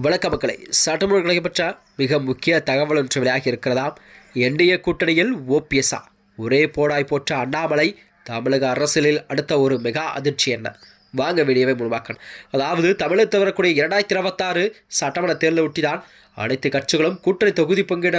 வணக்க மக்களை, சட்டமன்ற நடைபெற்ற மிக முக்கிய தகவல் ஒன்று வெளியாகி இருக்கிறதாம். என்டிஏ கூட்டணியில் ஓபிஎஸ்ஆ ஒரே போடாய் போற்ற அண்ணாமலை தமிழக அரசியலில் அடுத்த ஒரு மெகா அதிர்ச்சி என்ன? வாங்க வீடியோவை முன்பாக்கணும். அதாவது தமிழகத்தில் வரக்கூடிய 2026 சட்டமன்ற தேர்தலை ஒட்டிதான் அனைத்து கட்சிகளும் கூட்டணி தொகுதி பங்கிட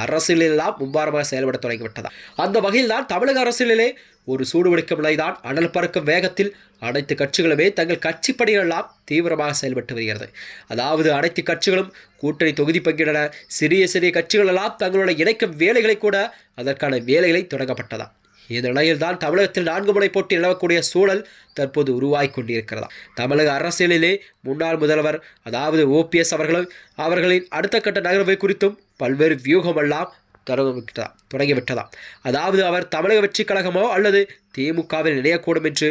அரசியலெல்லாம் மும்பாரமாக செயல்பட தொடங்கிவிட்டதா. அந்த வகையில் தான் தமிழக அரசியலிலே ஒரு சூடுபிடிக்கும் நிலைதான் அனல் பறக்கும் வேகத்தில் அனைத்து கட்சிகளுமே தங்கள் கட்சி பணிகளெல்லாம் தீவிரமாக செயல்பட்டு வருகிறது. அதாவது அனைத்து கட்சிகளும் கூட்டணி தொகுதி பங்கிட சிறிய சிறிய கட்சிகளெல்லாம் தங்களுடைய இணைக்கும் வேலைகளை கூட அதற்கான வேலைகளை தொடங்கப்பட்டதா. இந்த நிலையில் தான் தமிழகத்தில் 4 முனை போட்டி நிலவக்கூடிய சூழல் தற்போது உருவாகி கொண்டிருக்கிறதா. தமிழக அரசியலிலே முன்னாள் முதல்வர் அதாவது ஓபிஎஸ் அவர்களின் அடுத்த கட்ட நகர்வை குறித்தும் பல்வேறு வியூகமெல்லாம் தொடங்கிவிட்டதாம். அதாவது அவர் தமிழக வெற்றி கழகமோ அல்லது திமுகவில் இணையக்கூடும் என்று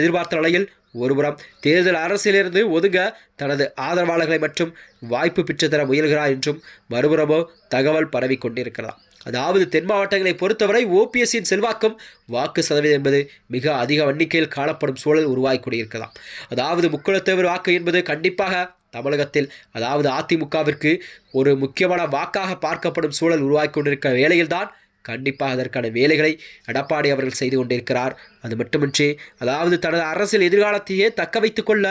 எதிர்பார்த்த நிலையில் ஒருபுறம் தேர்தல் அரசியலிருந்து ஒதுங்க தனது ஆதரவாளர்களை மற்றும் வாய்ப்பு பெற்றுத்தர முயல்கிறார் என்றும் மறுபுறமோ தகவல் பரவி கொண்டிருக்கிறதா. அதாவது தென் மாவட்டங்களை பொறுத்தவரை ஓபிஎஸ்ஸின் செல்வாக்கும் வாக்கு சதவீதம் என்பது மிக அதிக எண்ணிக்கையில் காணப்படும் சூழல் உருவாகி கொண்டிருக்கலாம். அதாவது முக்குளத்தேவர் வாக்கு என்பது கண்டிப்பாக தமிழகத்தில் அதாவது அதிமுகவிற்கு ஒரு முக்கியமான வாக்காக பார்க்கப்படும் சூழல் உருவாகி கொண்டிருக்கிற வேளையில்தான் கண்டிப்பாக அதற்கான வேலைகளை எடப்பாடி அவர்கள் செய்து கொண்டிருக்கிறார். அது மட்டுமின்றி அதாவது தனது அரசியல் எதிர்காலத்தையே தக்க வைத்துக் கொள்ள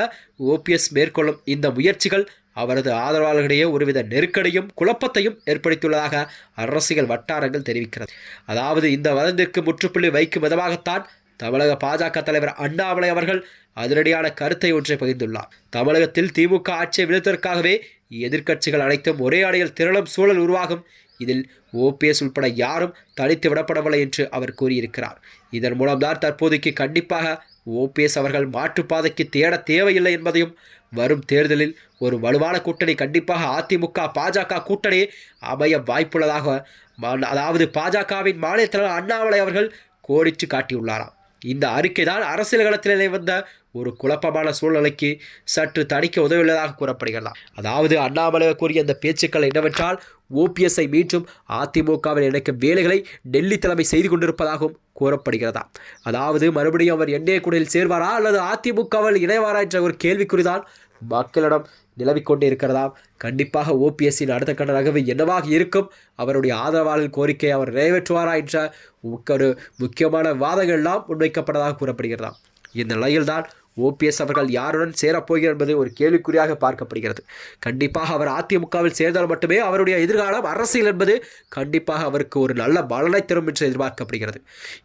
ஓபிஎஸ் மேற்கொள்ளும் இந்த முயற்சிகள் அவரது ஆதரவாளர்களிடையே ஒருவித நெருக்கடியும் குழப்பத்தையும் ஏற்படுத்தியுள்ளதாக அரசியல் வட்டாரங்கள் தெரிவிக்கிறது. அதாவது இந்த வதந்திற்கு முற்றுப்புள்ளி வைக்கும் விதமாகத்தான் தமிழக பாஜக தலைவர் அண்ணாமலை அவர்கள் அதிரடியான கருத்தை ஒன்றை பகிர்ந்துள்ளார். தமிழகத்தில் திமுக ஆட்சியை வீழ்த்ததற்காகவே எதிர்க்கட்சிகள் அனைத்தும் ஒரே அடையில் திரளும் சூழல் உருவாகும். இதில் ஓபிஎஸ் உட்பட யாரும் தனித்து விடப்படவில்லை என்று அவர் கூறியிருக்கிறார். இதன் மூலம்தான் தற்போதைக்கு கண்டிப்பாக ஓபிஎஸ் அவர்கள் மாற்றுப்பாதைக்கு தேட தேவையில்லை என்பதையும் வரும் தேர்தலில் ஒரு வலுவான கூட்டணி கண்டிப்பாக அதிமுக பாஜக கூட்டணி அமைய வாய்ப்புள்ளதாக அதாவது பாஜகவின் மாநில தலைவர் அண்ணாமலை அவர்கள் கோடிட்டு காட்டியுள்ளாராம். இந்த அறிக்கை தான் அரசியல் களத்திலே வந்த ஒரு குழப்பமான சூழ்நிலைக்கு சற்று தணிக்க உதவியுள்ளதாக கூறப்படுகிறதா. அதாவது அண்ணாமலை கூறிய அந்த பேச்சுக்கள் என்னவென்றால் ஓபிஎஸ்ஐ மீண்டும் அதிமுகவில் இணைக்கும் வேலைகளை டெல்லி தலைமை செய்து கொண்டிருப்பதாகவும் கூறப்படுகிறதா. அதாவது மறுபடியும் அவர் என்டிஏ கூட்டணியில் சேர்வாரா அல்லது அதிமுகவில் இணைவாரா என்ற ஒரு கேள்விக்குறிதான் மக்களிடம் நிலவிக்கொண்டே இருக்கிறதாம். கண்டிப்பாக ஓபிஎஸ்ஸின் அடுத்த கட்ட நகர்வு என்னவாக இருக்கும், அவருடைய ஆதரவாளர் கோரிக்கையை அவர் நிறைவேற்றுவாரா என்ற ஒரு முக்கியமான வாதங்கள்லாம் முன்வைக்கப்பட்டதாக கூறப்படுகிறதாம். இந்த நிலையில்தான் ஓபிஎஸ் அவர்கள் யாருடன் சேரப்போகிறார் என்பது ஒரு கேள்விக்குறியாக பார்க்கப்படுகிறது. கண்டிப்பாக அவர் அதிமுகவில் சேர்ந்தால் மட்டுமே அவருடைய எதிர்காலம் அரசியல் என்பது கண்டிப்பாக அவருக்கு ஒரு நல்ல பலனை தரும் என்று எதிர்பார்க்கப்படுகிறது.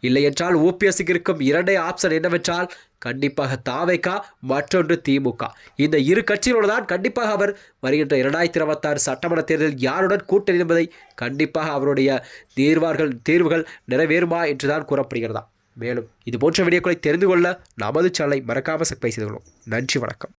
இல்லை என்றால் ஓபிஎஸ்க்கு இருக்கும் இரண்டே ஆப்ஷன் என்னவென்றால் கண்டிப்பாக தாவேகா மற்றொன்று திமுக. இந்த இரு கட்சிகளோடு தான் கண்டிப்பாக அவர் வருகின்ற 2026 சட்டமன்ற தேர்தலில் யாருடன் கூட்டணி என்பதை கண்டிப்பாக அவருடைய தீர்வுகள் நிறைவேறுமா என்றுதான் கூறப்படுகிறதா. மேலும் இது போன்ற வீடியோக்களை தெரிந்து கொள்ள நமது சேனலை மறக்காமல் சப்ஸ்கிரைப் செய்து கொள்ளும். நன்றி, வணக்கம்.